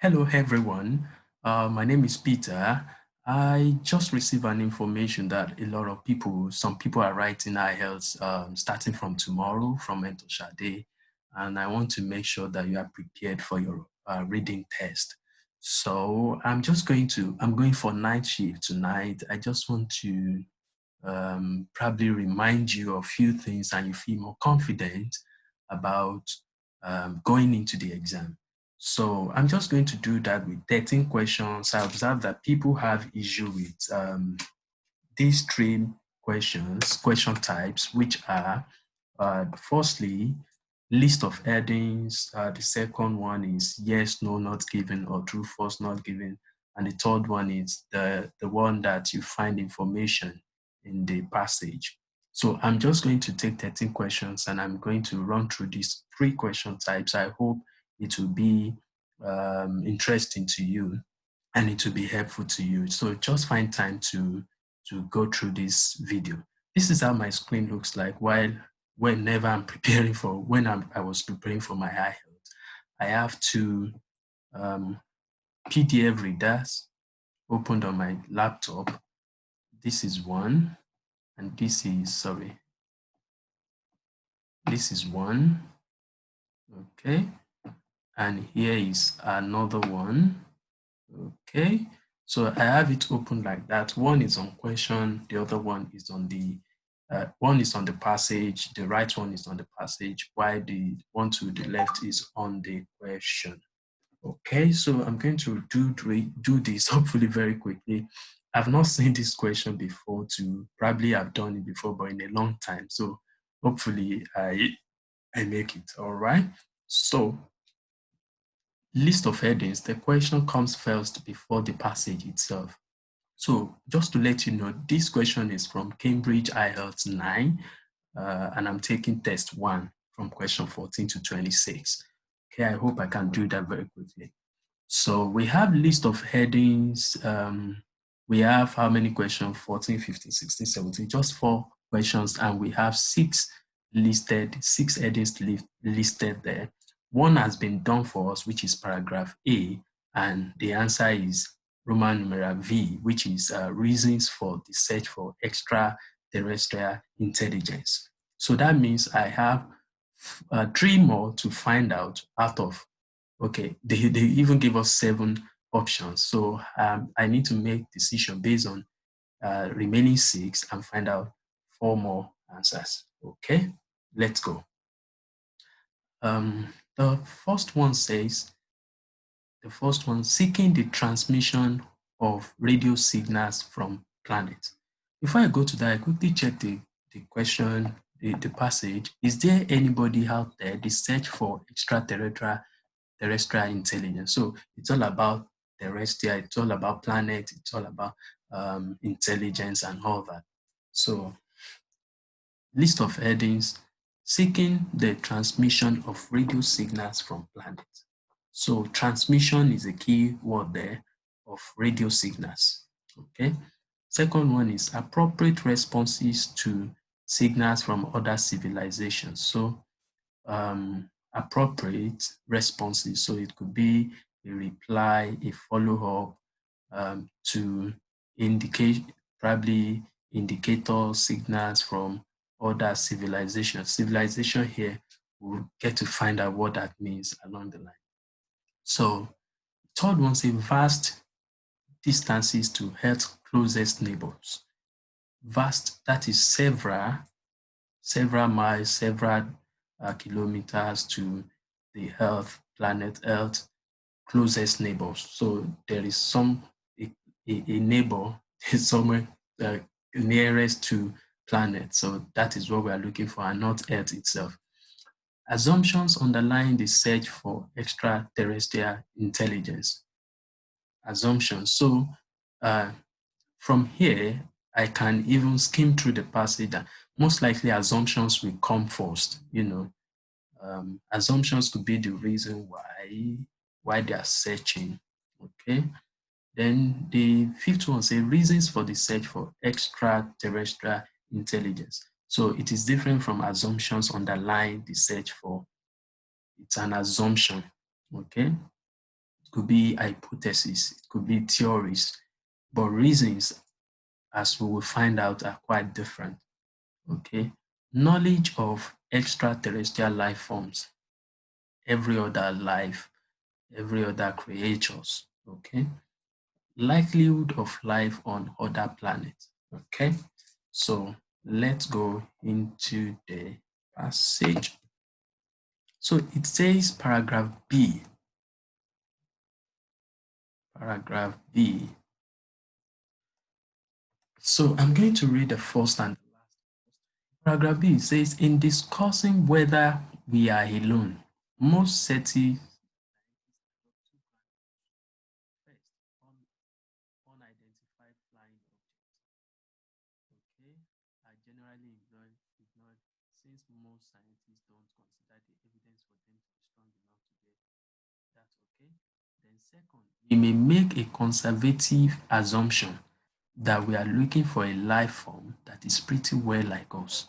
Hello, everyone. My name is Peter. I just received an information that a lot of people, some people are writing IELTS starting from tomorrow from Mentorship Day, and I want to make sure that you are prepared for your reading test. So I'm going for night shift tonight. I just want to probably remind you of a few things and you feel more confident about going into the exam. So I'm just going to do that with 13 questions. I observe that people have issue with these three question types, which are firstly, list of headings. The second one is yes, no, not given, or true, false, not given. And the third one is the one that you find information in the passage. So I'm just going to take 13 questions and I'm going to run through these three question types. I hope it will be interesting to you and it will be helpful to you. So just find time to go through this video. This is how my screen looks like whenever I'm preparing for, I was preparing for my IELTS. I have two PDF readers opened on my laptop. This is one, and this is one. Okay, and here is another one. Okay, so I have it open like that. One is on question, the other one is on the passage, the right one is on the passage, while the one to the left is on the question. Okay, so I'm going to do this hopefully very quickly. I've not seen this question before probably I've done it before, but in a long time. So hopefully I make it. All right. So list of headings, the question comes first before the passage itself. So just to let you know, this question is from Cambridge IELTS 9, and I'm taking test 1 from question 14 to 26. Okay, I hope I can do that very quickly. So we have list of headings. We have how many questions? 14, 15, 16, 17, just 4 questions, and we have 6 headings listed there. One has been done for us, which is paragraph A, and the answer is Roman numeral V, which is reasons for the search for extraterrestrial intelligence. So that means I have 3 more to find out of, okay, they even give us 7 options. So I need to make decision based on remaining 6 and find out 4 more answers. Okay, let's go. The first one says, seeking the transmission of radio signals from planets. Before I go to that, I quickly check the question, the passage. Is there anybody out there, the search for extraterrestrial intelligence? So it's all about terrestrial, it's all about planets, it's all about intelligence and all that. So list of headings, seeking the transmission of radio signals from planets. So transmission is a key word there of radio signals. Okay. Second one is appropriate responses to signals from other civilizations. So appropriate responses. So it could be a reply, a follow-up to indicate, probably indicator signals from other civilizations. Civilization here, we'll get to find out what that means along the line. So third one say vast distances to Earth's closest neighbors. Vast, that is several miles, several kilometers to the planet Earth closest neighbors. So there is a neighbor somewhere nearest to planet. So that is what we are looking for, and not Earth itself. Assumptions underlying the search for extraterrestrial intelligence. Assumptions. So from here, I can even skim through the passage, and most likely assumptions will come first. Assumptions could be the reason why they are searching. Okay. Then the fifth one says reasons for the search for extraterrestrial intelligence. So it is different from assumptions underlying the search for. It's an assumption. Okay. could be hypotheses, it could be theories, but reasons, as we will find out, are quite different. Okay, knowledge of extraterrestrial life forms, every other life, every other creatures. Okay, likelihood of life on other planets. Okay, so let's go into the passage. So it says paragraph B. Paragraph B. So I'm going to read the first and the last. Paragraph B says, in discussing whether we are alone, most SETI first unidentified flying objects, okay, are generally ignored since most scientists don't consider the evidence for them to be strong enough to get that. Okay. Then second, we may make a conservative assumption that we are looking for a life form that is pretty well like us.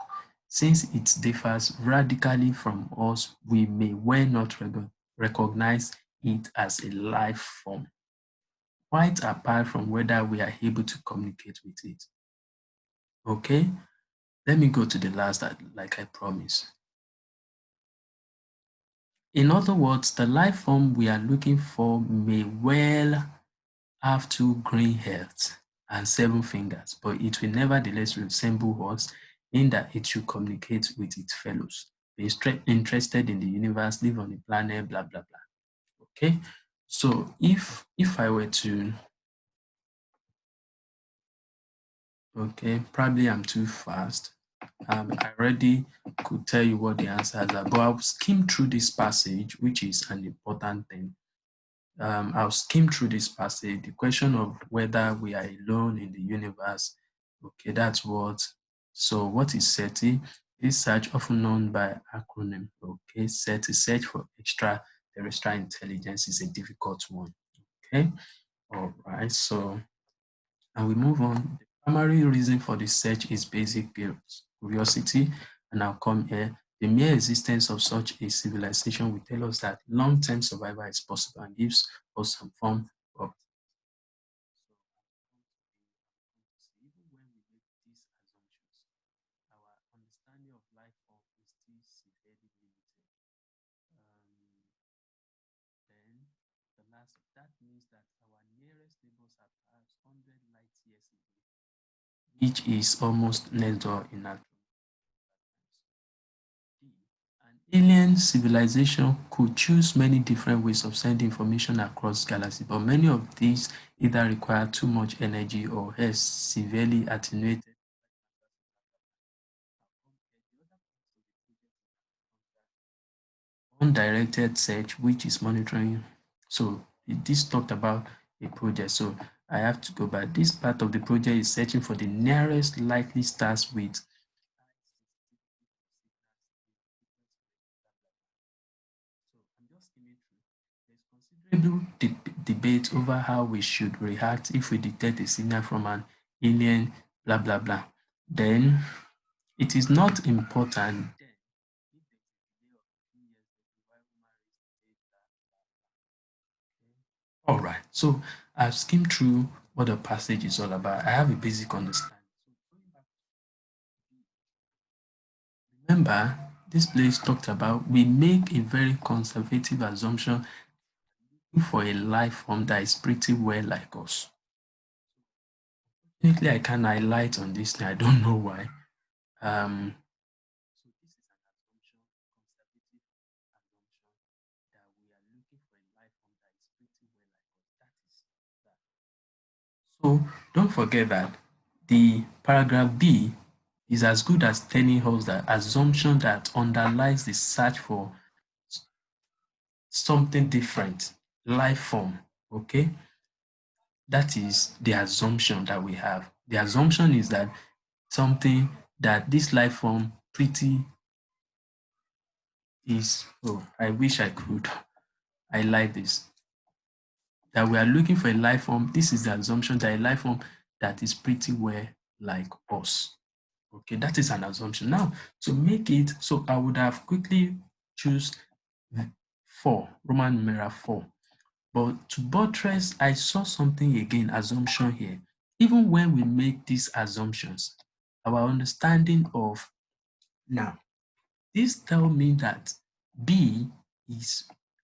Since it differs radically from us, we may well not recognize it as a life form, quite apart from whether we are able to communicate with it. Okay, let me go to the last, like I promised. In other words, the life form we are looking for may well have two green heads and seven fingers, but it will nevertheless resemble us in that it should communicate with its fellows, be interested in the universe, live on the planet, blah blah blah. Okay, so if I were to, okay, probably I'm too fast. I already could tell you what the answers are, but I'll skim through this passage, which is an important thing. I'll skim through this passage. The question of whether we are alone in the universe. Okay, that's what. So, what is SETI? This search, often known by acronym. Okay, SETI, search for extraterrestrial intelligence, is a difficult one. Okay, all right. So, and we move on. The primary reason for the search is basic curiosity, and I'll come here. The mere existence of such a civilization will tell us that long-term survival is possible and gives us some form of. So even when we make these assumptions, our understanding of life form is still severely limited. Then the last, that means that our nearest neighbors are perhaps 100 light years away, which is almost next door in astronomical terms. An alien civilization could choose many different ways of sending information across galaxies, but many of these either require too much energy or else severely attenuated undirected search, which is monitoring. So this talked about a project. So I have to go back. This part of the project is searching for the nearest likely stars with. So I'm just skimming through. There's considerable debate over how we should react if we detect a signal from an alien, blah blah blah. Then it is not important. Then, if there's a delay of a few years, why human race data. All right. So I've skimmed through what the passage is all about. I have a basic understanding. So going back, remember, this place talked about we make a very conservative assumption for a life form that is pretty well like us. Technically, I can highlight on this thing. I don't know why. So this is an assumption, conservative assumption, that we are looking for a life form that is pretty well like us. That is that. So don't forget that the paragraph B is as good as telling us that assumption that underlies the search for something different, life form. Okay, that is the assumption that we have. The assumption is that something that this life form pretty is. Oh, I wish I could. I like this. That we are looking for a life form. This is the assumption that a life form that is pretty well like us. Okay, that is an assumption. Now, to make it, so I would have quickly choose 4, Roman numeral 4. But to buttress, I saw something again, assumption here. Even when we make these assumptions, our understanding of now, this tell me that B is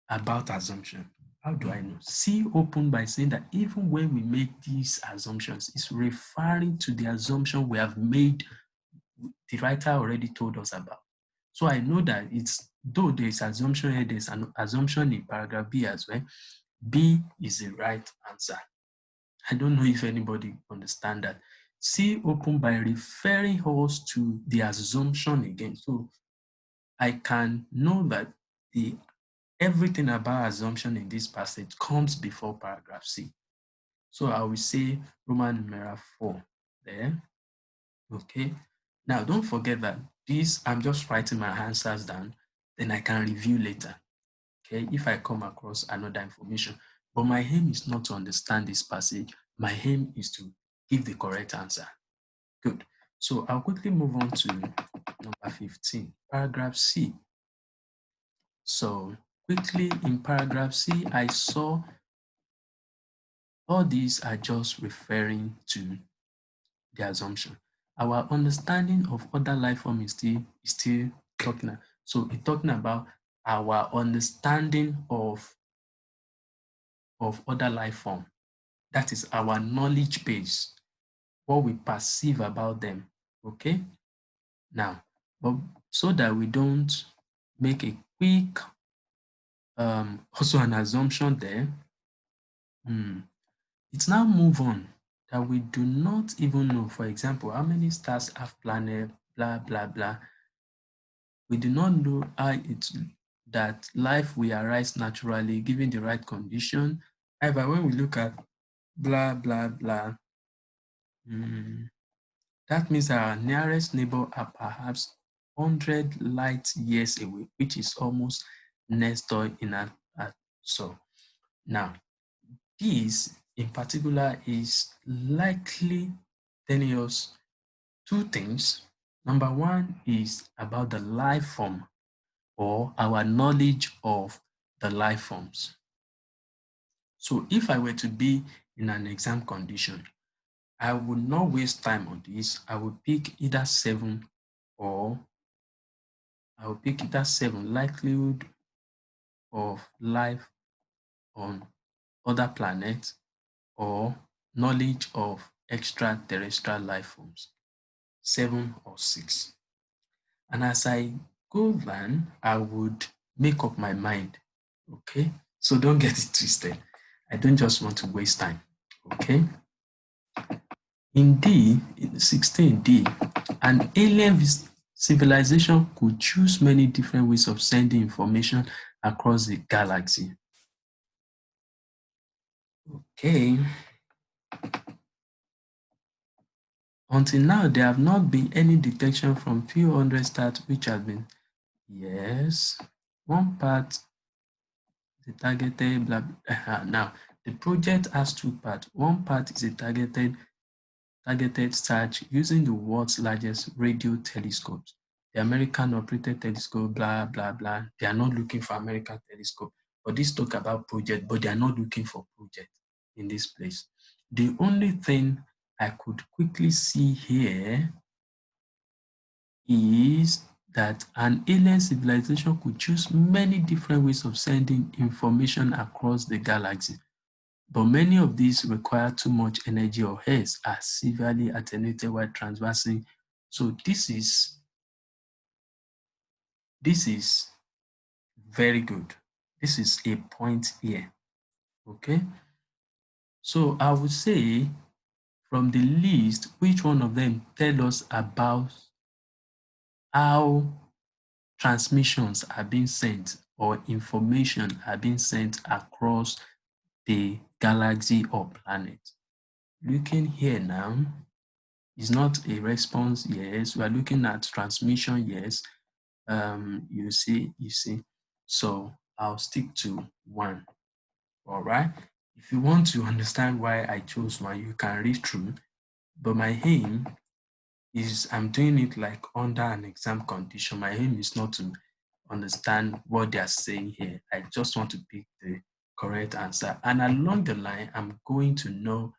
about assumption. How do I know? C open by saying that even when we make these assumptions, it's referring to the assumption we have made, the writer already told us about. So I know that it's, though there's assumption here, there's an assumption in paragraph B as well. B is the right answer. I don't know if anybody understand that. C open by referring us to the assumption again. So I can know that the everything about assumption in this passage comes before paragraph C. So I will say Roman numeral 4 there. Okay. Now don't forget that this, I'm just writing my answers down, then I can review later. Okay, if I come across another information. But my aim is not to understand this passage. My aim is to give the correct answer. Good. So I'll quickly move on to number 15, paragraph C. So quickly in paragraph C, I saw all these are just referring to the assumption. Our understanding of other life form is still talking. So it's talking about our understanding of other life form. That is our knowledge base, what we perceive about them. Okay. Now, but so that we don't make a quick also an assumption there. It's now move on that we do not even know, for example, how many stars have planet, blah, blah, blah. We do not know how it's that life will arise naturally given the right condition. However, when we look at blah, blah, blah, that means our nearest neighbor are perhaps 100 light years away, which is almost next door in our so now this in particular is likely telling us two things. Number one is about the life form or our knowledge of the life forms. So if I were to be in an exam condition, I would not waste time on this. I would pick either 7 or I will pick either 7, likelihood of life on other planets or knowledge of extraterrestrial life forms, 7 or 6. And as I go down, I would make up my mind. Okay, so don't get it twisted. I don't just want to waste time. Okay. In D, in 16D, an alien civilization could choose many different ways of sending information across the galaxy. Okay. Until now, there have not been any detection from few hundred stars which have been, yes, one part, the targeted, blah, blah. Now, the project has 2 parts. One part is a targeted search using the world's largest radio telescopes. The American operated telescope, blah, blah, blah. They are not looking for American telescope. But this talk about project, but they are not looking for project in this place. The only thing I could quickly see here is that an alien civilization could choose many different ways of sending information across the galaxy. But many of these require too much energy or haste are severely attenuated while transversing. So this is very good. This is a point here. Okay. So I would say from the list, which one of them tell us about how transmissions are being sent or information are being sent across the galaxy or planet. Looking here now, is not a response, yes. We are looking at transmission, yes. You see. So I'll stick to 1. All right. If you want to understand why I chose 1, you can read through. But my aim is I'm doing it like under an exam condition. My aim is not to understand what they are saying here. I just want to pick the correct answer. And along the line, I'm going to know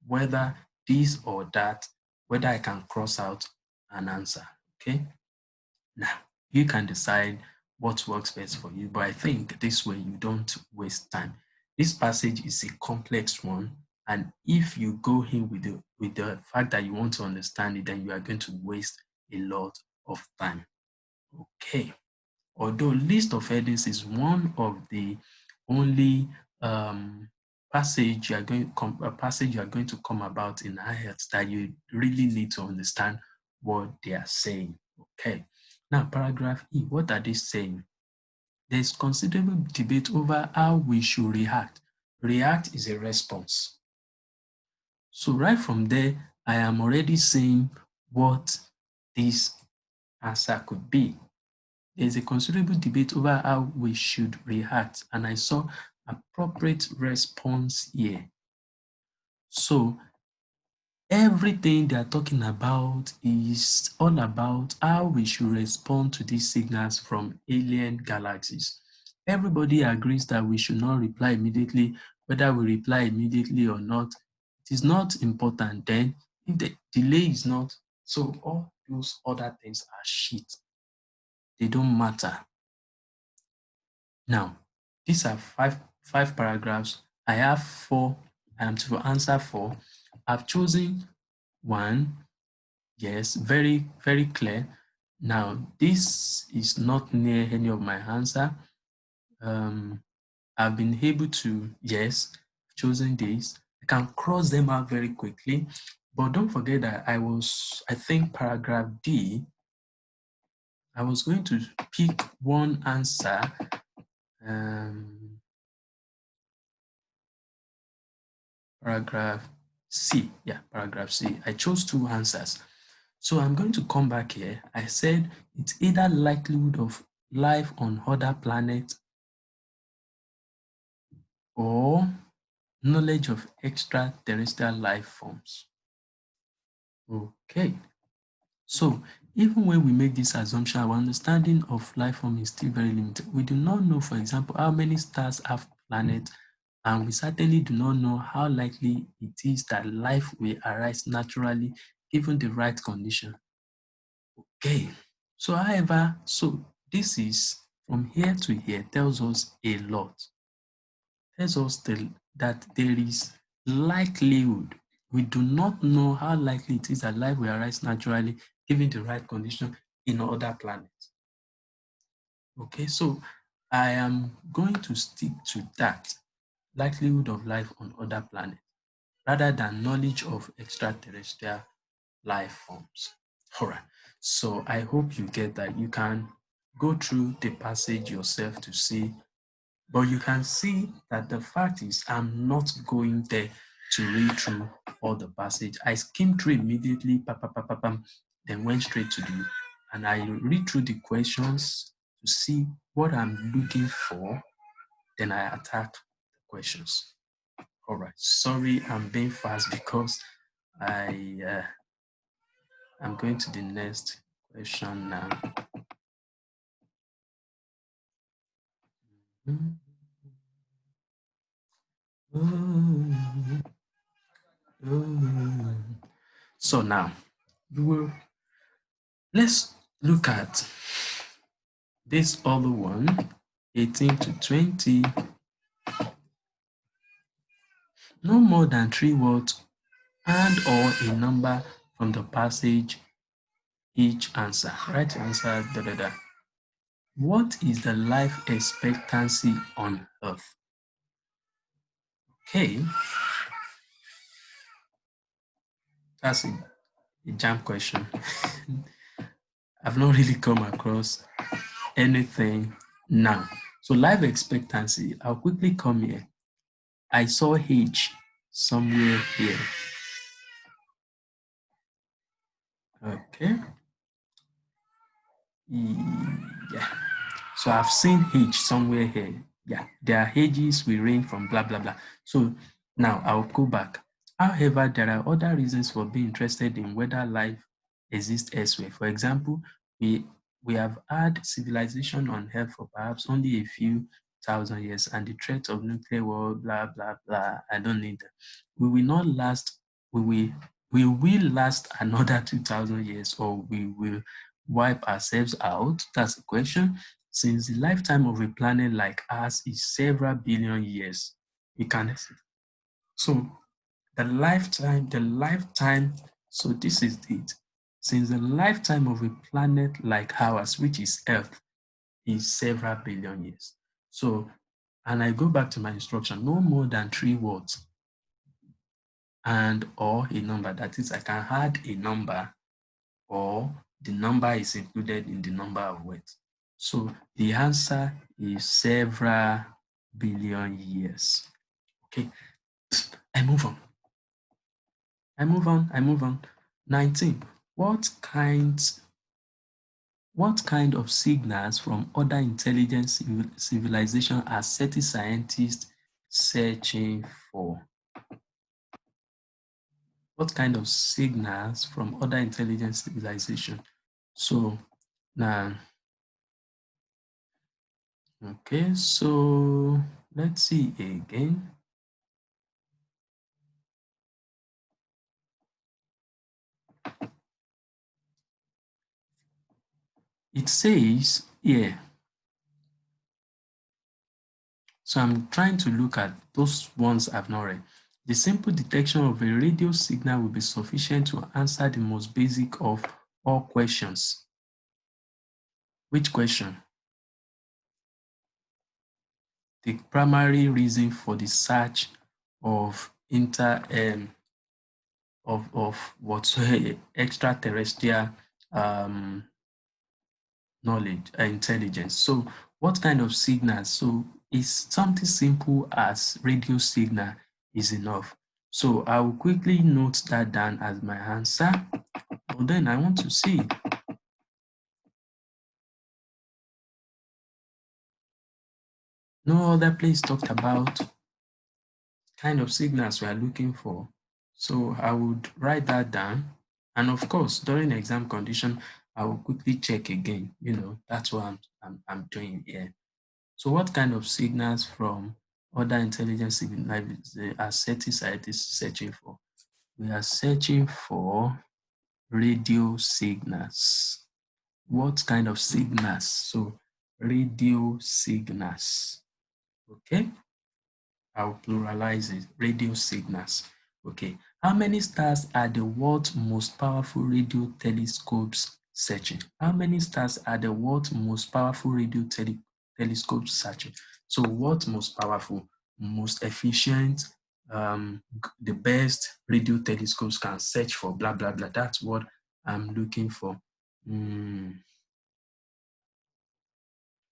whether this or that, whether I can cross out an answer. Okay. Now, you can decide what works best for you, but I think this way you don't waste time. This passage is a complex one, and if you go in with the fact that you want to understand it, then you are going to waste a lot of time. Okay. Although list of headings is one of the only passage you are going to come about in IELTS that you really need to understand what they are saying. Okay. Now, paragraph E, what are they saying? There's considerable debate over how we should react. React is a response. So right from there, I am already saying what this answer could be. There's a considerable debate over how we should react, and I saw appropriate response here. So everything they are talking about is all about how we should respond to these signals from alien galaxies. Everybody agrees that we should not reply immediately. Whether we reply immediately or not, it is not important. Then, if the delay is not, so all those other things are shit. They don't matter. Now, these are five paragraphs. I have four. I am to answer four. I've chosen one. Yes, very, very clear. Now, this is not near any of my answer. I've been able to, yes, chosen this. I can cross them out very quickly. But don't forget that I think paragraph D, I was going to pick one answer. Paragraph C. Yeah, paragraph C. I chose two answers. So I'm going to come back here. I said it's either likelihood of life on other planets or knowledge of extraterrestrial life forms. Okay. So even when we make this assumption, our understanding of life form is still very limited. We do not know, for example, how many stars have planets, and we certainly do not know how likely it is that life will arise naturally given the right condition. Okay. So however, this is from here to here tells us a lot. Tells us that there is likelihood. We do not know how likely it is that life will arise naturally given the right condition in other planets. Okay, so I am going to stick to that likelihood of life on other planets rather than knowledge of extraterrestrial life forms. All right, so I hope you get that. You can go through the passage yourself to see, but you can see that the fact is I'm not going there to read through all the passage. I skimmed through immediately, then went straight to and I read through the questions to see what I'm looking for, then I attack the questions. All right, sorry I'm being fast because I'm going to the next question now. So now let's look at this other one, 18 to 20. No more than 3 words and or a number from the passage each answer. Right answer, da da da. What is the life expectancy on Earth? Okay, that's a jam question. I've not really come across anything now. So life expectancy, I'll quickly come here. I saw age somewhere here. Okay. Yeah. So I've seen age somewhere here. Yeah, their ages will range from blah, blah, blah. So now I'll go back. However, there are other reasons for being interested in whether life exists elsewhere. For example, we have had civilization on Earth for perhaps only a few 2,000 years, and the threat of nuclear war, blah, blah, blah. I don't need that. We will not last, we will last another 2,000 years, or we will wipe ourselves out? That's the question. Since the lifetime of a planet like ours is several billion years, we can, so the lifetime, so this is it. Since the lifetime of a planet like ours, which is Earth, is several billion years. So, and I go back to my instruction, no more than 3 words and or a number. That is, I can add a number or the number is included in the number of words. So the answer is several billion years. Okay, I move on. 19. What kind of signals from other intelligent civilization are SETI scientists searching for? What kind of signals from other intelligent civilization? So now, okay, so let's see again. It says here, so I'm trying to look at those ones I've not read. The simple detection of a radio signal will be sufficient to answer the most basic of all questions. Which question? The primary reason for the search of of what extraterrestrial knowledge, intelligence. So what kind of signals? So is something simple as radio signal is enough. So I will quickly note that down as my answer. But then I want to see. No other place talked about kind of signals we are looking for. So I would write that down. And of course, during exam condition, I will quickly check again. That's what I'm doing here. So what kind of signals from other intelligence signals are SETI scientists searching for? We are searching for radio signals. What kind of signals? So radio signals. Okay. I'll pluralize it. Radio signals. Okay. How many stars are the world's most powerful radio telescopes searching? How many stars are the world's most powerful radio telescopes searching? So what most powerful, most efficient, the best radio telescopes can search for, blah, blah, blah. That's what I'm looking for.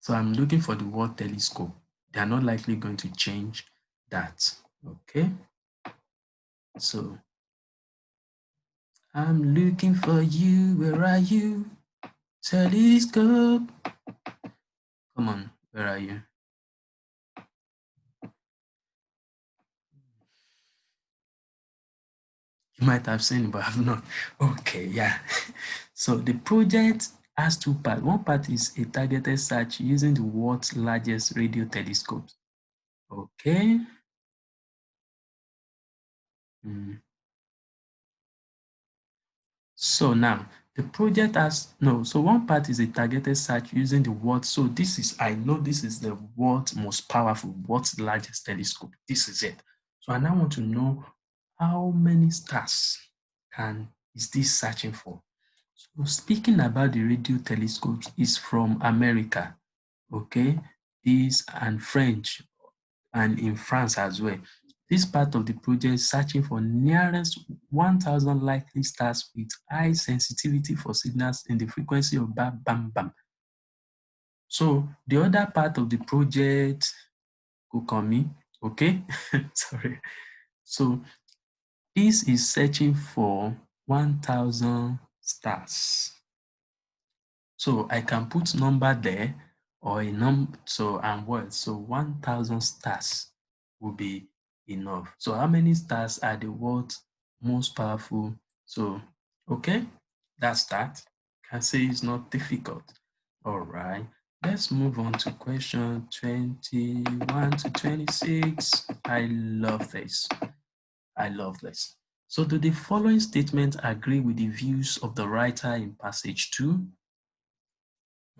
So I'm looking for the word telescope. They are not likely going to change that. Okay. So I'm looking for you. Where are you? Telescope. Come on. Where are you? You might have seen it, but I've not. Okay, yeah. So the project has 2 parts. One part is a targeted search using the world's largest radio telescopes. Okay. So now the project has so one part is a targeted search using the world. So this is, I know this is the world's most powerful, world's largest telescope. This is it. So I now want to know how many stars is this searching for. So speaking about the radio telescopes is from America, okay, this and French and in France as well. This part of the project is searching for nearest 1,000 likely stars with high sensitivity for signals in the frequency of bam, bam, bam. So the other part of the project, Kokomi, okay, sorry. So this is searching for 1,000 stars. So I can put number there or a number, so and what? So 1,000 stars will be enough. So how many stars are the world's most powerful? So, okay, that's that. Can say it's not difficult. All right. Let's move on to question 21 to 26. I love this. I love this. So do the following statements agree with the views of the writer in passage 2?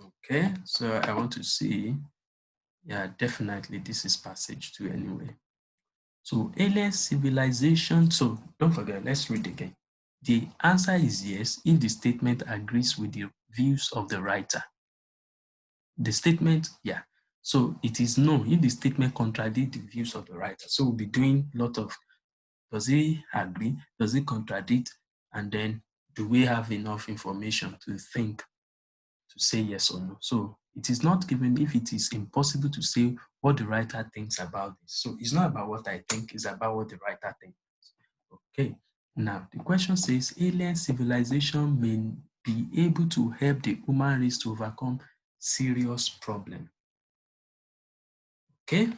Okay, so I want to see, yeah, definitely this is passage 2 anyway. So alien civilization, so don't forget, let's read again. The answer is yes if the statement agrees with the views of the writer. The statement, yeah. So it is no if the statement contradicts the views of the writer. So we'll be doing a lot of, does he agree? Does it contradict? And then do we have enough information to think to say yes or no? So it is not given if it is impossible to say what the writer thinks about this. So it's not about what I think, it's about what the writer thinks. Okay. Now the question says alien civilization may be able to help the human race to overcome serious problem. Okay.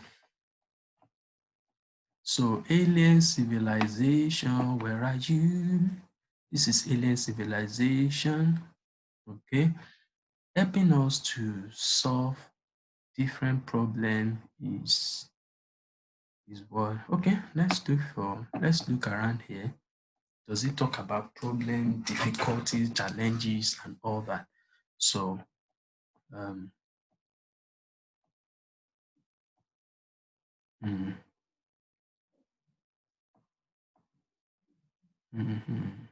So alien civilization, where are you? This is alien civilization. Okay. Helping us to solve different problem is what? Okay, let's look around here. Does it talk about problem, difficulties, challenges, and all that? So um mm, mhm.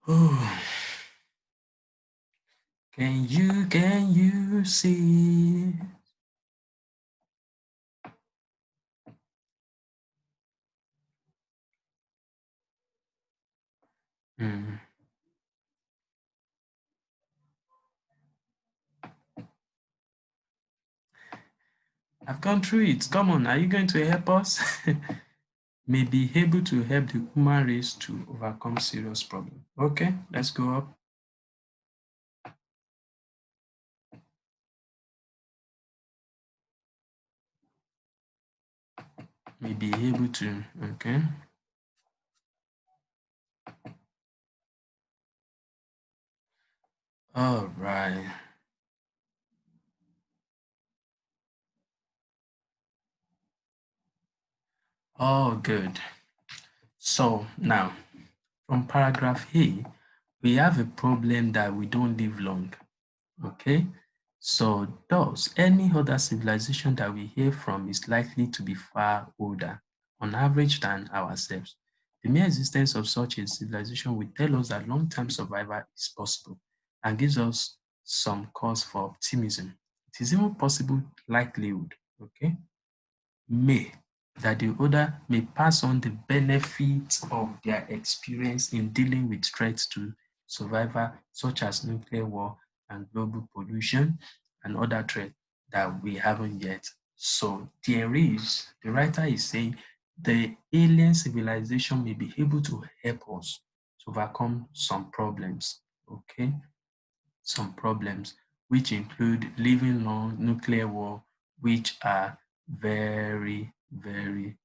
Oh, can you see? Mm. I've gone through it. Come on, are you going to help us? May be able to help the human race to overcome serious problem. Okay, let's go up. May be able to, okay. All right. Oh, good. So now, from paragraph A, we have a problem that we don't live long. Okay. So thus, any other civilization that we hear from is likely to be far older, on average, than ourselves. The mere existence of such a civilization will tell us that long-term survival is possible and gives us some cause for optimism. It is even possible likelihood, okay, may that the other may pass on the benefits of their experience in dealing with threats to survival, such as nuclear war and global pollution and other threats that we haven't yet. So the writer is saying the alien civilization may be able to help us to overcome some problems, okay? Some problems, which include living long, nuclear war, which are very, very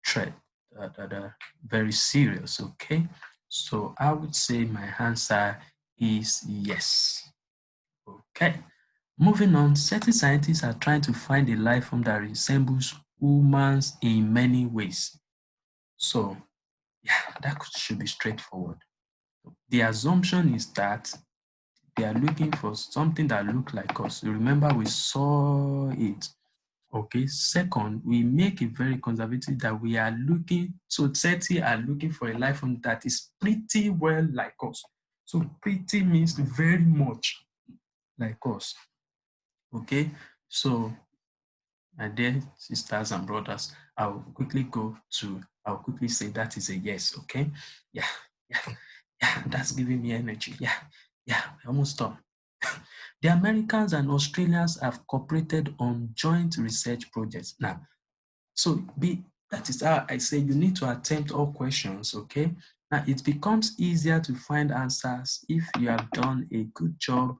threat, very serious. Okay, so I would say my answer is yes. Okay, moving on. Certain scientists are trying to find a life form that resembles humans in many ways. So yeah, should be straightforward. The assumption is that they are looking for something that looks like us. Remember, we saw it. Okay. Second, we make it very conservative that we are looking, so 30 are looking for a life form that is pretty well like us. So pretty means very much like us. Okay. So my dear sisters and brothers, I'll quickly say that is a yes. Okay. Yeah. Yeah. Yeah. That's giving me energy. Yeah. Yeah. We're almost done. The Americans and Australians have cooperated on joint research projects. Now, that is how I say you need to attempt all questions, okay? Now it becomes easier to find answers if you have done a good job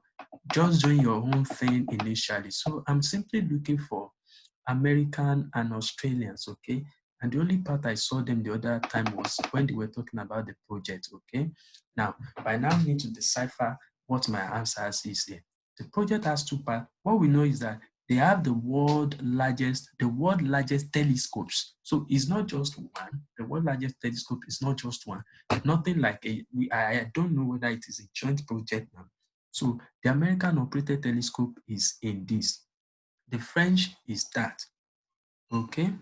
just doing your own thing initially. So I'm simply looking for American and Australians, okay? And the only part I saw them the other time was when they were talking about the project. Okay. Now, by now, I need to decipher what my answers is here. The project has two parts. What we know is that they have the world largest telescopes. So it's not just one. The world largest telescope is not just one. Nothing like I don't know whether it is a joint project now. So the American operated telescope is in this. The French is that. Okay.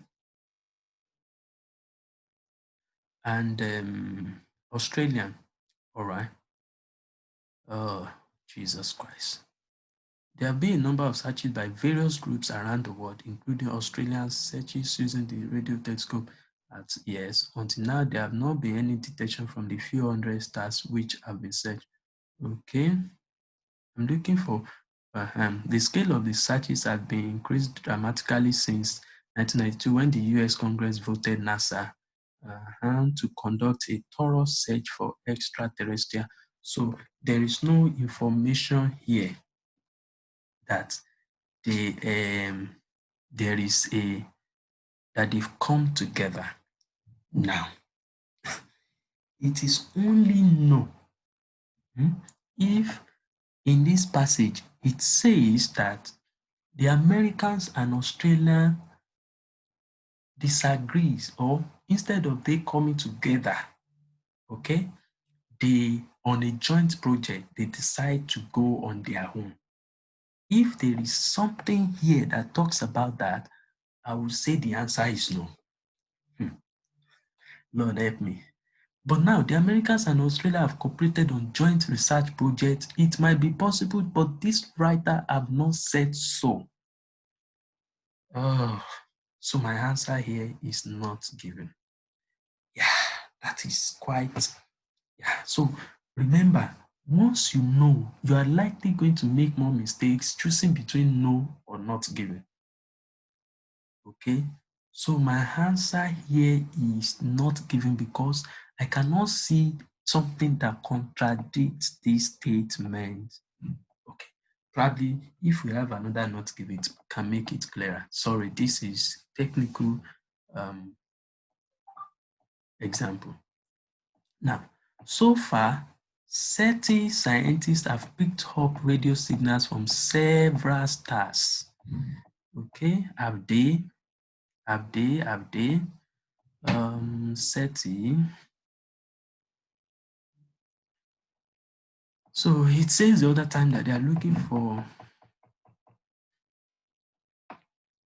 And Australian. All right. Oh, Jesus Christ. There have been a number of searches by various groups around the world, including Australian searches using the radio telescope at yes. Until now, there have not been any detection from the few hundred stars which have been searched. Okay. I'm looking for the scale of the searches has been increased dramatically since 1992 when the US Congress voted NASA to conduct a thorough search for extraterrestrial. So there is no information here that they there is a that they've come together. Now it is only known if in this passage it says that the Americans and Australians disagrees, or instead of they coming together, okay, they on a joint project, they decide to go on their own. If there is something here that talks about that, I would say the answer is no. Lord help me. But now the Americans and Australia have cooperated on joint research projects. It might be possible, but this writer have not said so. Oh, so my answer here is not given. Yeah, that is quite. Yeah, so remember, once you know, you are likely going to make more mistakes choosing between no or not given. Okay, so my answer here is not given because I cannot see something that contradicts this statement. Okay, probably if we have another not given, it can make it clearer. Sorry, this is technical example. Now, so far, certain scientists have picked up radio signals from several stars. Okay, have they? SETI. So it says the other time that they are looking for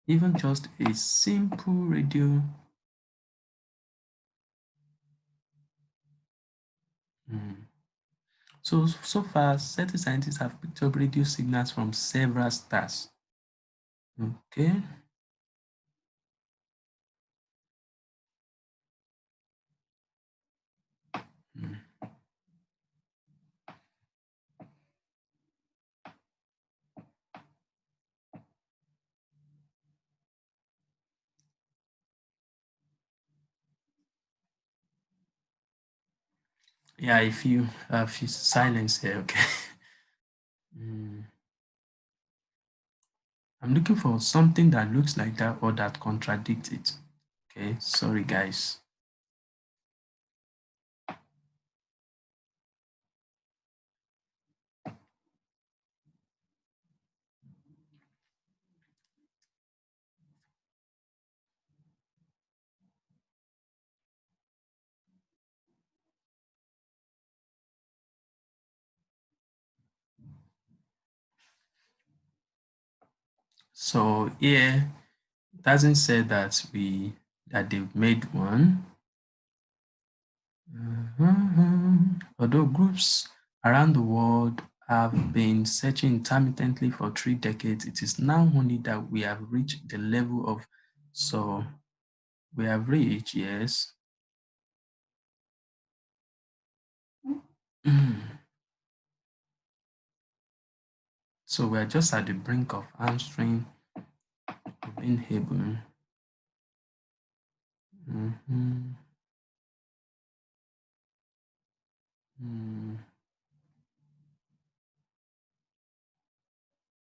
even just a simple radio. So far, certain scientists have picked up radio signals from several stars. Okay. Yeah, if you silence here, okay. I'm looking for something that looks like that or that contradicts it. Okay, sorry guys. So here it doesn't say that they've made one. Although groups around the world have been searching intermittently for 3 decades, it is now only that we have reached the level of, so we have reached, yes. So we are just at the brink of answering, being able. Mhm. Mm.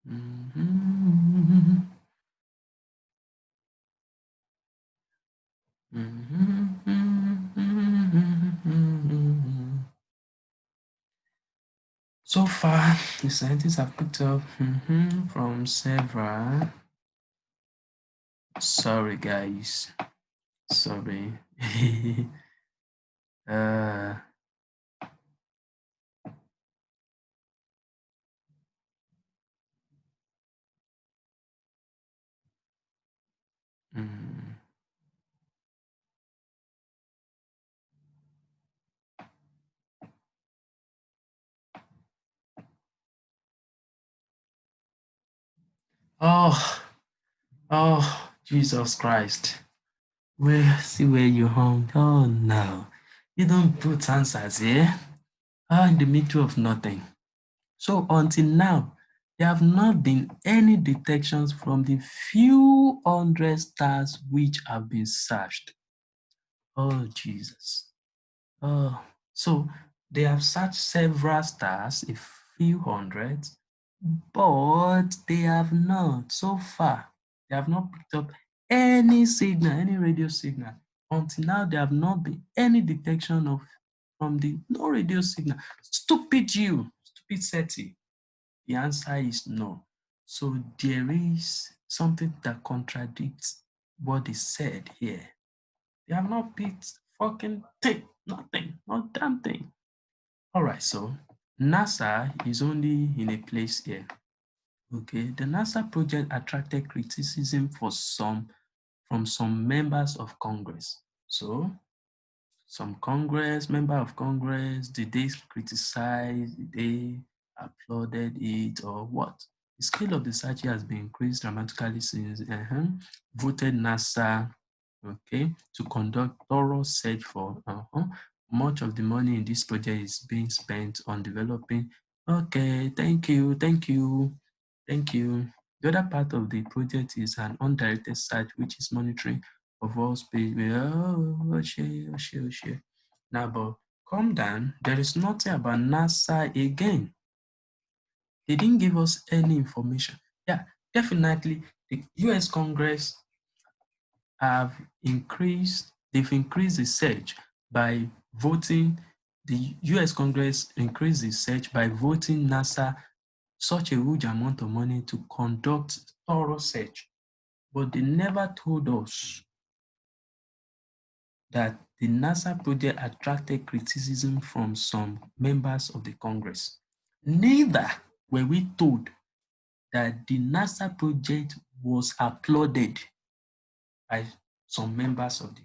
Mhm. So far, the scientists have picked up from several. Sorry, guys. Sorry. uh, mm. Oh, oh, Jesus Christ. See where you hung. Oh no. You don't put answers here. In the middle of nothing. So until now, there have not been any detections from the few hundred stars which have been searched. Oh Jesus. Oh, so they have searched several stars, a few hundred, but they have not, so far, they have not picked up any signal, any radio signal. Until now, there have not been any detection of from the no radio signal. Stupid you, stupid SETI. The answer is no. So there is something that contradicts what is said here. They have not picked fucking thing, nothing, not damn thing. All right, so NASA is only in a place here. Okay, the NASA project attracted criticism from some members of Congress. So some member of Congress, did they criticize, did they applauded it or what? The scale of the search has been increased dramatically since voted NASA, okay, to conduct thorough search for much of the money in this project is being spent on developing. Okay, thank you, thank you, thank you. The other part of the project is an undirected search, which is monitoring of all space. Oh, shit. Now, but calm down. There is nothing about NASA again. They didn't give us any information. Yeah, definitely. The US Congress they've increased the search by voting. The US Congress increased the search by voting NASA such a huge amount of money to conduct thorough search. But they never told us that the NASA project attracted criticism from some members of the Congress. Neither were we told that the NASA project was applauded by some members of the,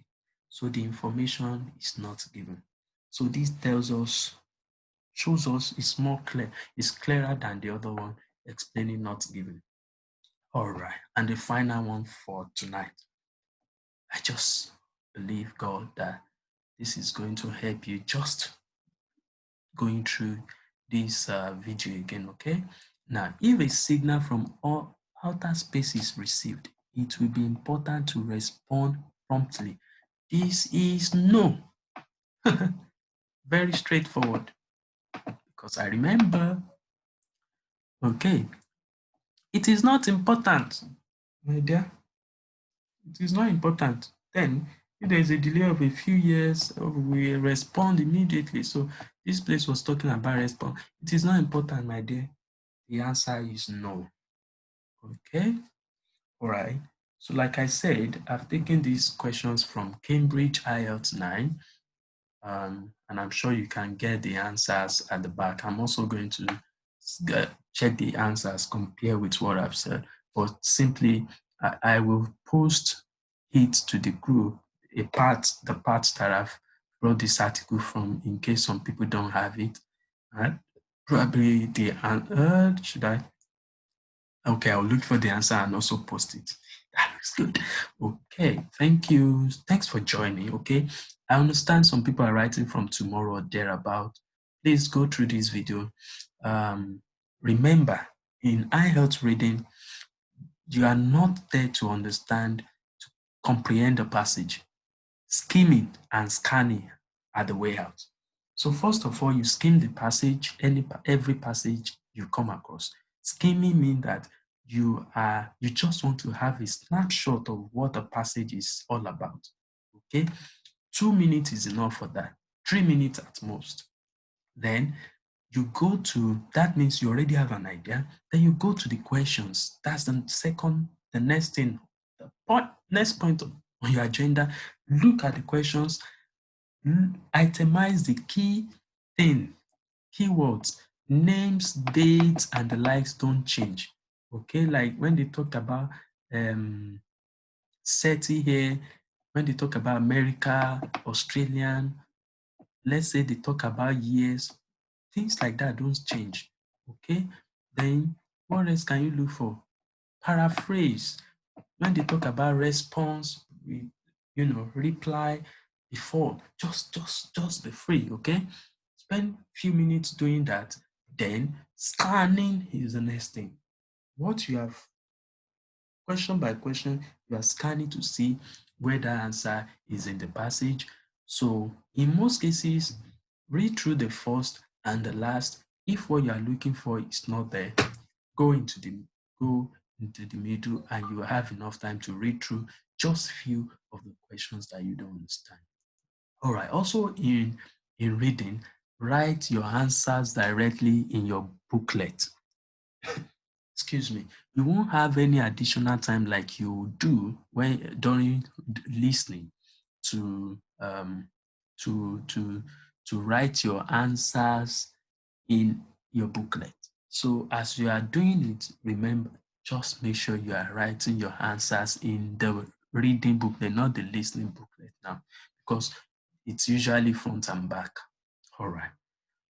so the information is not given. So this shows us it's more clear, it's clearer than the other one, explaining not given. All right, and the final one for tonight. I just believe God that this is going to help you just going through this video again, okay? Now, if a signal from outer space is received, it will be important to respond promptly. This is no. Very straightforward. Because I remember, okay, it is not important, my dear. It is not important. Then, if there is a delay of a few years, we respond immediately. So this place was talking about response. It is not important, my dear. The answer is no. Okay? All right. So like I said, I've taken these questions from Cambridge IELTS 9. And I'm sure you can get the answers at the back. I'm also going to check the answers, compare with what I've said. But simply, I will post it to the group, the parts that I've wrote this article from, in case some people don't have it. Right? Probably should I? Okay, I'll look for the answer and also post it. That looks good. Okay, thank you. Thanks for joining. Okay, I understand some people are writing from tomorrow or thereabout. Please go through this video. Remember, in iHealth reading, you are not there to understand, to comprehend the passage. Skimming and scanning are the way out. So first of all, you skim the passage, every passage you come across. Skimming means that you just want to have a snapshot of what the passage is all about. Okay, 2 minutes is enough for that. 3 minutes at most. Then you go to, that means you already have an idea. Then you go to the questions. That's the next thing, next point on your agenda. Look at the questions, itemize the key thing, keywords, names, dates, and the likes don't change. Okay, like when they talk about SETI here, when they talk about America, Australian, let's say they talk about years, things like that don't change. Okay, then what else can you look for? Paraphrase. When they talk about response, reply before, just be free. Okay, spend few minutes doing that. Then scanning is the next thing. What you have, question by question, you are scanning to see where the answer is in the passage. So in most cases, read through the first and the last. If what you are looking for is not there, go into the middle, and you will have enough time to read through just few of the questions that you don't understand. All right. Also in reading, write your answers directly in your booklet. Excuse me. You won't have any additional time like you do when during listening to to to to write your answers in your booklet. So as you are doing it, remember, just make sure you are writing your answers in the reading booklet, not the listening booklet now, because it's usually front and back. All right.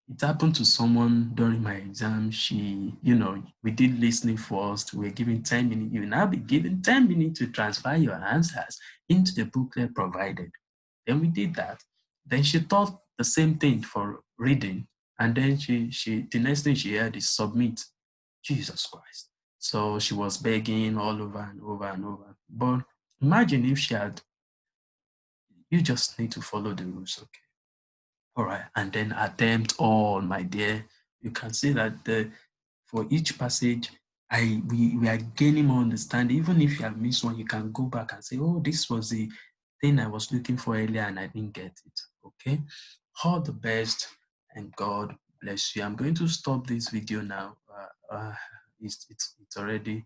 It happened to someone during my exam. We did listening first. We were given 10 minutes. You will now be given 10 minutes to transfer your answers into the booklet provided. Then we did that. Then she taught the same thing for reading. And then the next thing she had is submit. Jesus Christ. So she was begging all over and over and over. But imagine if she had, you just need to follow the rules, okay? All right, and then attempt all, my dear. You can see that for each passage, we are gaining more understanding. Even if you have missed one, you can go back and say, oh, this was the thing I was looking for earlier and I didn't get it. Okay. All the best and God bless you. I'm going to stop this video now. It's already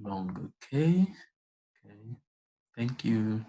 long. Okay. Okay. Thank you.